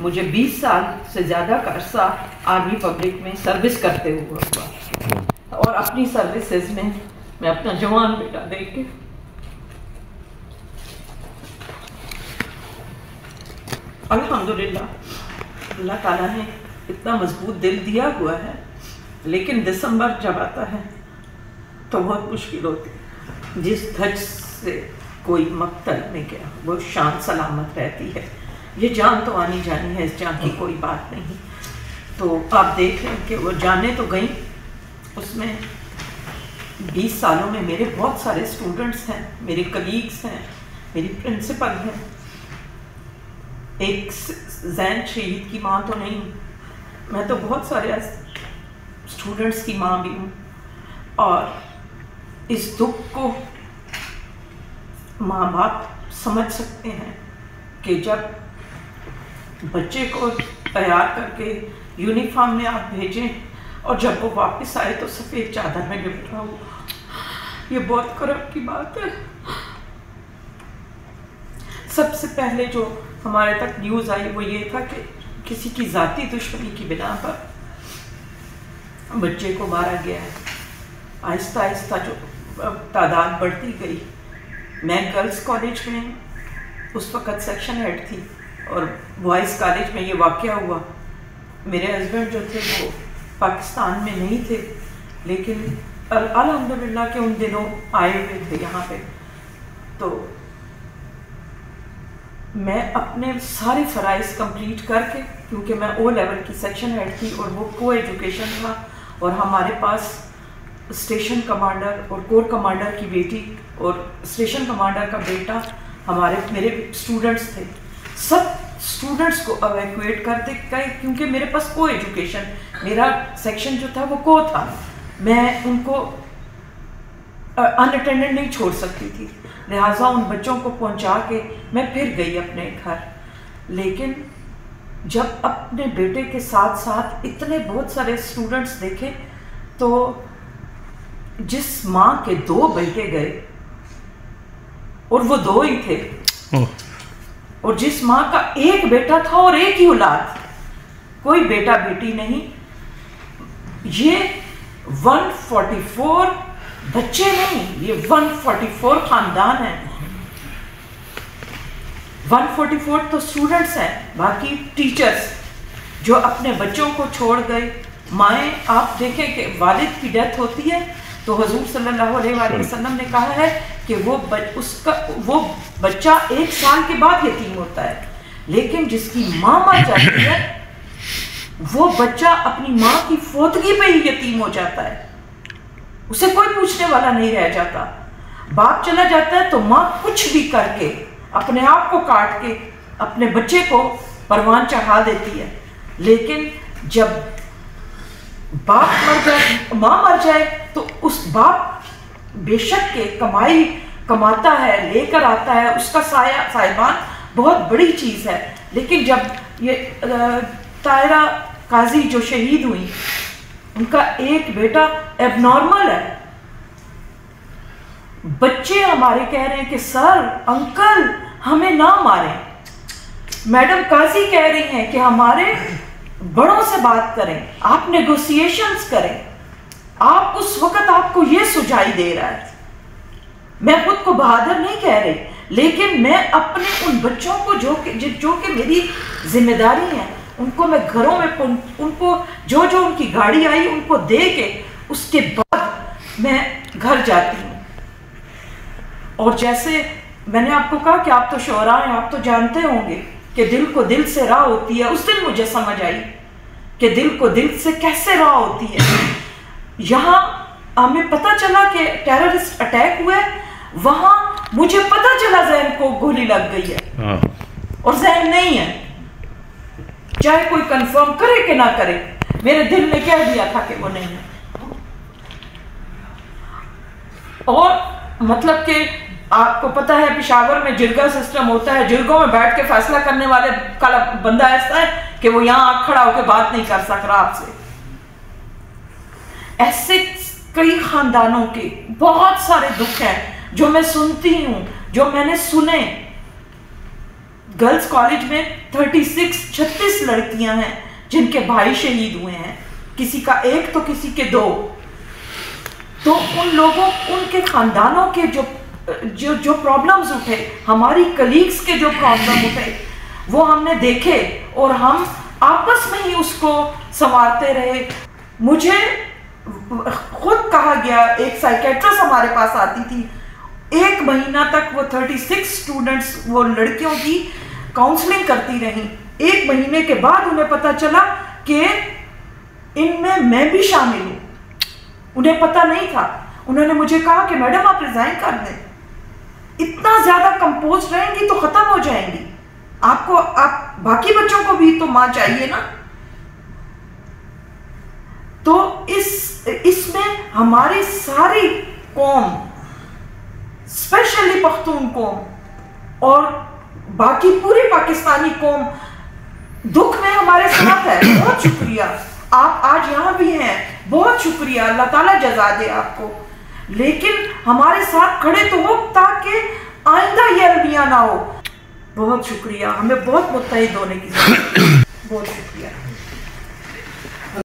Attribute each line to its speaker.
Speaker 1: मुझे 20 साल से ज़्यादा का अरसा आर्मी पब्लिक में सर्विस करते हुए हुआ, और अपनी सर्विसेज में मैं अपना जवान बेटा देख के अल्हम्दुलिल्लाह अल्लाह ताला ने इतना मजबूत दिल दिया हुआ है। लेकिन दिसंबर जब आता है तो बहुत मुश्किल होती है। जिस धज से कोई मक्तल में गया वो शान सलामत रहती है। ये जान तो आनी जानी है, इस जान की कोई बात नहीं। तो आप देख रहे हैं कि वो जाने तो गई, उसमें 20 सालों में मेरे बहुत सारे स्टूडेंट्स हैं, मेरे कलीग्स हैं, मेरी प्रिंसिपल हैं। एक जैन शहीद की माँ तो नहीं, मैं तो बहुत सारे स्टूडेंट्स की माँ भी हूँ। और इस दुख को माँ बाप समझ सकते हैं कि जब बच्चे को तैयार करके यूनिफॉर्म में आप भेजें और जब वो वापस आए तो सफ़ेद चादर में लिपटा हुआ, ये बहुत करब की बात है। सबसे पहले जो हमारे तक न्यूज़ आई वो ये था कि किसी की ज़ाती दुश्मनी की बिना पर बच्चे को मारा गया है। आहिस्ता आहिस्ता जो तादाद बढ़ती गई, मैं गर्ल्स कॉलेज में उस वक़्त सेक्शन हेड थी और बॉयज़ कॉलेज में ये वाक़या हुआ। मेरे हस्बैंड जो थे वो पाकिस्तान में नहीं थे, लेकिन अल्हम्दुलिल्लाह के उन दिनों आए हुए थे यहाँ पे। तो मैं अपने सारे फ़राइज़ कंप्लीट करके, क्योंकि मैं ओ लेवल की सेक्शन हेड थी और वो को एजुकेशन था, और हमारे पास स्टेशन कमांडर और कोर कमांडर की बेटी और स्टेशन कमांडर का बेटा मेरे स्टूडेंट्स थे। सब स्टूडेंट्स को एवैक्यूएट कर दे गए, क्योंकि मेरे पास को एजुकेशन, मेरा सेक्शन जो था वो को था, मैं उनको अनअटेंडेड नहीं छोड़ सकती थी। लिहाजा उन बच्चों को पहुंचा के मैं फिर गई अपने घर। लेकिन जब अपने बेटे के साथ साथ इतने बहुत सारे स्टूडेंट्स देखे, तो जिस माँ के 2 बेटे गए और वो 2 ही थे, और जिस माँ का 1 बेटा था और 1 ही औलाद, कोई बेटा बेटी नहीं, ये 144 बच्चे नहीं, ये 144 खानदान है। 144 तो स्टूडेंट्स हैं, बाकी टीचर्स जो अपने बच्चों को छोड़ गए। माएँ, आप देखें कि वालिद की डेथ होती है तो हुजूर सल्लल्लाहु अलैहि वसल्लम ने कहा है कि वो बच्चा 1 साल के बाद यतीम होता है, लेकिन जिसकी माँ मर जाती है वो बच्चा अपनी माँ की फोतगी पे ही यतीम हो जाता है, उसे कोई पूछने वाला नहीं रह जाता। बाप चला जाता है तो माँ कुछ भी करके अपने आप को काट के अपने बच्चे को परवान चढ़ा देती है। लेकिन जब बाप मर जाए, माँ मर जाए, तो उस बाप बेशक के कमाई कमाता है, लेकर आता है, उसका साहिबान बहुत बड़ी चीज़ है। लेकिन जब ये तायरा काजी जो शहीद हुई, उनका 1 बेटा एबनॉर्मल है। बच्चे हमारे कह रहे हैं कि सर, अंकल हमें ना मारें। मैडम काजी कह रही हैं कि हमारे बड़ों से बात करें, आप नेगोशिएशंस करें। आप उस वक्त आपको ये सुझाई दे रहा है। मैं खुद को बहादुर नहीं कह रही, लेकिन मैं अपने उन बच्चों को जो कि मेरी जिम्मेदारी है, उनको मैं घरों में उनको जो उनकी गाड़ी आई उनको दे के उसके बाद मैं घर जाती हूँ। और जैसे मैंने आपको कहा कि आप तो शोरा हैं, आप तो जानते होंगे कि दिल को दिल से राह होती है। उस दिन मुझे समझ आई कि दिल को दिल से कैसे राह होती है। यहाँ हमें पता चला कि टेररिस्ट अटैक हुए, वहां मुझे पता चला जैन को गोली लग गई है और जैन नहीं है, चाहे कोई कंफर्म करे कि ना करे, मेरे दिल ने कह दिया था कि वो नहीं है। और मतलब कि आपको पता है पेशावर में जिरगा सिस्टम होता है, जिरगों में बैठ के फैसला करने वाले का बंदा ऐसा है कि वो यहां आग खड़ा होकर बात नहीं कर सक रहा आपसे। ऐसे कई खानदानों के बहुत सारे दुख हैं जो मैं सुनती हूं, जो मैंने सुने। गर्ल्स कॉलेज में 36 लड़कियां हैं जिनके भाई शहीद हुए हैं, किसी का एक तो किसी के 2। तो उन लोगों, उनके खानदानों के जो प्रॉब्लम्स उठे, हमारी कलीग्स के जो प्रॉब्लम उठे, वो हमने देखे और हम आपस में ही उसको संवारते रहे। मुझे खुद कहा गया, एक साइकेट्रिस्ट हमारे पास आती थी, 1 महीना तक वो 36 स्टूडेंट्स, वो लड़कियों की काउंसलिंग करती रही। 1 महीने के बाद उन्हें पता चला कि इनमें मैं भी शामिल हूं। उन्हें पता नहीं था। उन्होंने मुझे कहा कि मैडम आप रिजाइन कर दें, इतना ज्यादा कंपोज रहेंगी तो खत्म हो जाएंगी, आपको, आप बाकी बच्चों को भी तो मां चाहिए ना। तो इसमें हमारी सारी कौम, स्पेशली पख्तून कौम और बाकी पूरी पाकिस्तानी कौम दुख में हमारे साथ है। बहुत शुक्रिया, आप आज यहां भी हैं, बहुत शुक्रिया, अल्लाह ताला जज़ा दे आपको। लेकिन हमारे साथ खड़े तो हो ताकि आइंदा ये अलमिया ना हो। बहुत शुक्रिया, हमें बहुत मुत्तहिद होने की जरूरत है। बहुत शुक्रिया।